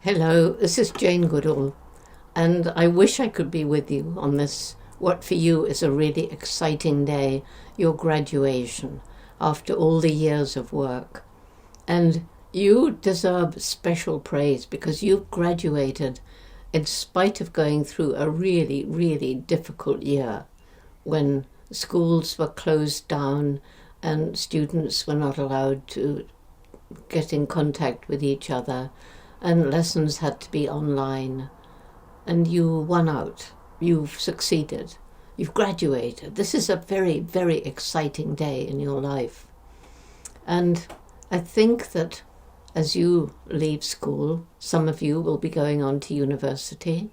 Hello, this is Jane Goodall, and I wish I could be with you on this, what for you is a really exciting day, your graduation, after all the years of work. And you deserve special praise because you've graduated in spite of going through a really, really difficult year when schools were closed down and students were not allowed to get in contact with each other, and lessons had to be online, and you won out. You've succeeded. You've graduated. This is a very, very exciting day in your life. And I think that as you leave school, some of you will be going on to university,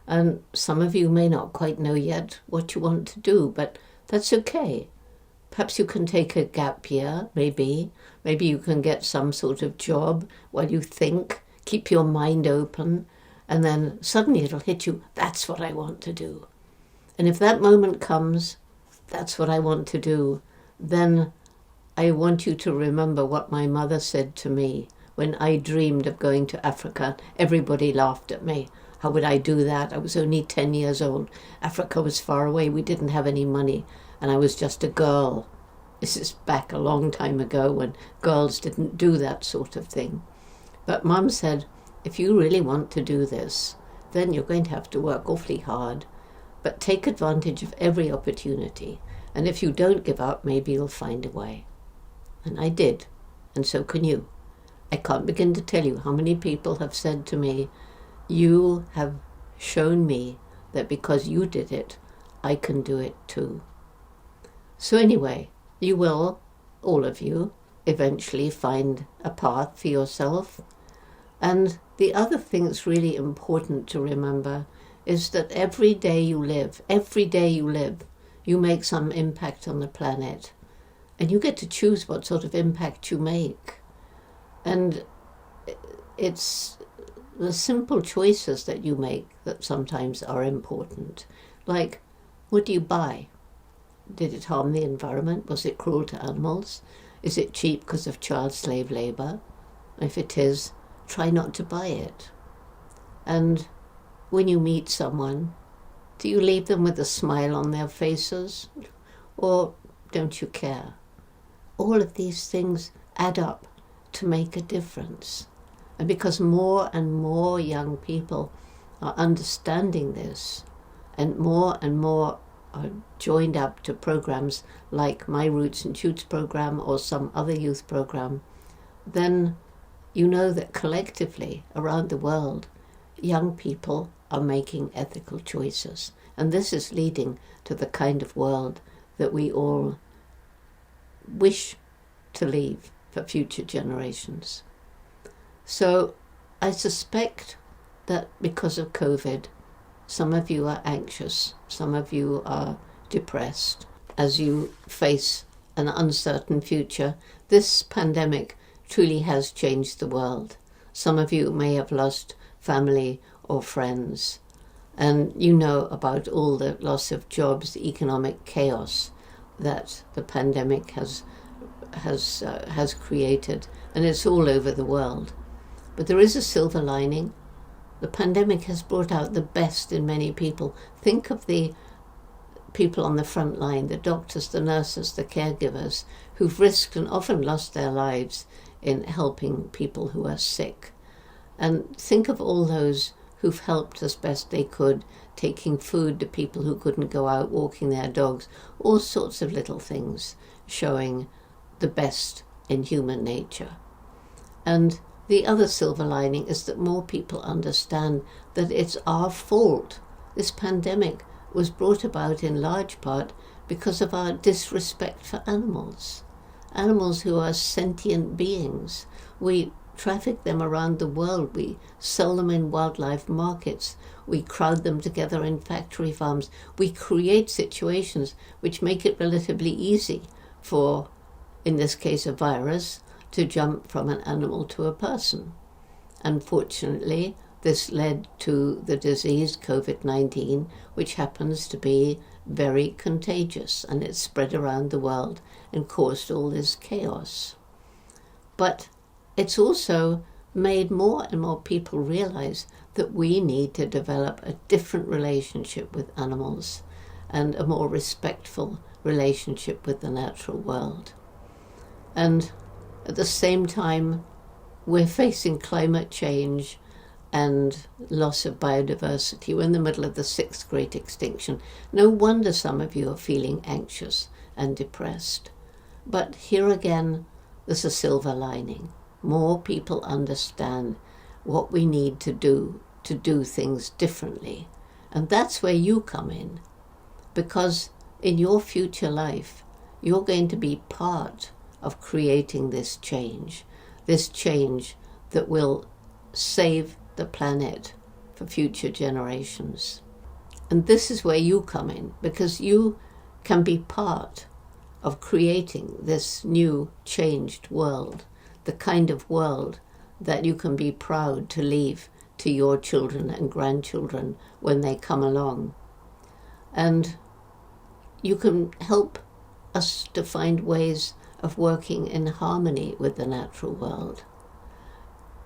and some of you may not quite know yet what you want to do, but that's okay. Perhaps you can take a gap year, maybe. Maybe you can get some sort of job while you think. Keep your mind open, and then suddenly it'll hit you, that's what I want to do. And if that moment comes, that's what I want to do, then I want you to remember what my mother said to me when I dreamed of going to Africa. Everybody laughed at me. How would I do that? I was only 10 years old. Africa was far away. We didn't have any money, and I was just a girl. This is back a long time ago when girls didn't do that sort of thing. But Mum said, if you really want to do this, then you're going to have to work awfully hard, but take advantage of every opportunity. And if you don't give up, maybe you'll find a way. And I did, and so can you. I can't begin to tell you how many people have said to me, you have shown me that because you did it, I can do it too. So anyway, you will, all of you, eventually find a path for yourself. And the other thing that's really important to remember is that every day you live, you make some impact on the planet. And you get to choose what sort of impact you make. And it's the simple choices that you make that sometimes are important. Like, what do you buy? Did it harm the environment? Was it cruel to animals? Is it cheap because of child slave labor? If it is, try not to buy it. And when you meet someone, do you leave them with a smile on their faces? Or don't you care? All of these things add up to make a difference. And because more and more young people are understanding this, and more are joined up to programs like My Roots and Shoots program or some other youth program, then you know that collectively around the world, young people are making ethical choices. And this is leading to the kind of world that we all wish to leave for future generations. So I suspect that because of COVID, some of you are anxious, some of you are depressed as you face an uncertain future. This pandemic truly has changed the world. Some of you may have lost family or friends, and you know about all the loss of jobs, the economic chaos that the pandemic has created, and it's all over the world. But there is a silver lining. The pandemic has brought out the best in many people. Think of the people on the front line, the doctors, the nurses, the caregivers, who've risked and often lost their lives in helping people who are sick. And think of all those who've helped as best they could, taking food to people who couldn't go out, walking their dogs, all sorts of little things showing the best in human nature. And the other silver lining is that more people understand that it's our fault. This pandemic was brought about in large part because of our disrespect for animals. Animals who are sentient beings. We traffic them around the world. We sell them in wildlife markets. We crowd them together in factory farms. We create situations which make it relatively easy for, in this case, a virus to jump from an animal to a person. Unfortunately, this led to the disease COVID-19, which happens to be very contagious, and it spread around the world and caused all this chaos. But it's also made more and more people realize that we need to develop a different relationship with animals and a more respectful relationship with the natural world. And at the same time, we're facing climate change and loss of biodiversity. We're in the middle of the 6th great extinction. No wonder some of you are feeling anxious and depressed. But here again, there's a silver lining. More people understand what we need to do things differently. And that's where you come in. Because in your future life, you're going to be part of creating this change that will save the planet for future generations. And this is where you come in, because you can be part of creating this new changed world, the kind of world that you can be proud to leave to your children and grandchildren when they come along. And you can help us to find ways of working in harmony with the natural world.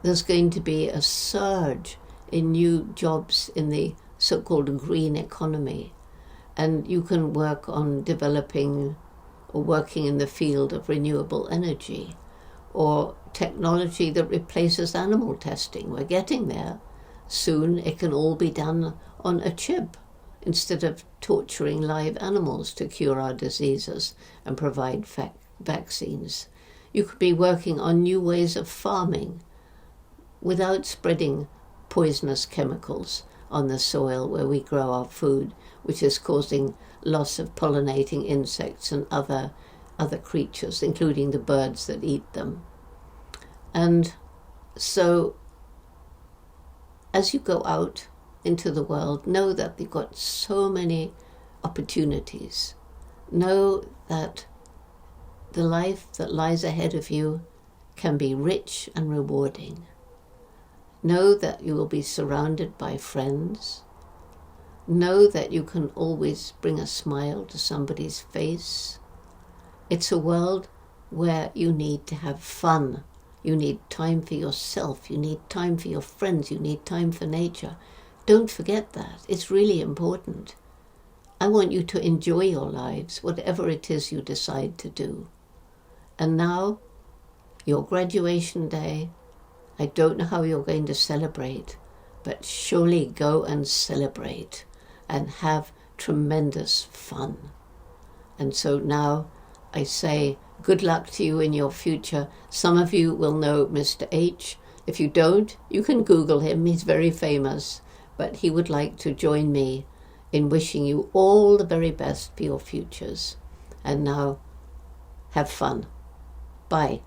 There's going to be a surge in new jobs in the so-called green economy, and you can work on developing or working in the field of renewable energy or technology that replaces animal testing. We're getting there. Soon it can all be done on a chip instead of torturing live animals to cure our diseases and provide vaccines. You could be working on new ways of farming without spreading poisonous chemicals on the soil where we grow our food, which is causing loss of pollinating insects and other creatures, including the birds that eat them. And so, as you go out into the world, know that you've got so many opportunities. Know that the life that lies ahead of you can be rich and rewarding. Know that you will be surrounded by friends. Know that you can always bring a smile to somebody's face. It's a world where you need to have fun. You need time for yourself. You need time for your friends. You need time for nature. Don't forget that. It's really important. I want you to enjoy your lives, whatever it is you decide to do. And now, your graduation day, I don't know how you're going to celebrate, but surely go and celebrate and have tremendous fun. And so now I say good luck to you in your future. Some of you will know Mr. H. If you don't, you can Google him. He's very famous, but he would like to join me in wishing you all the very best for your futures. And now, have fun. Bye.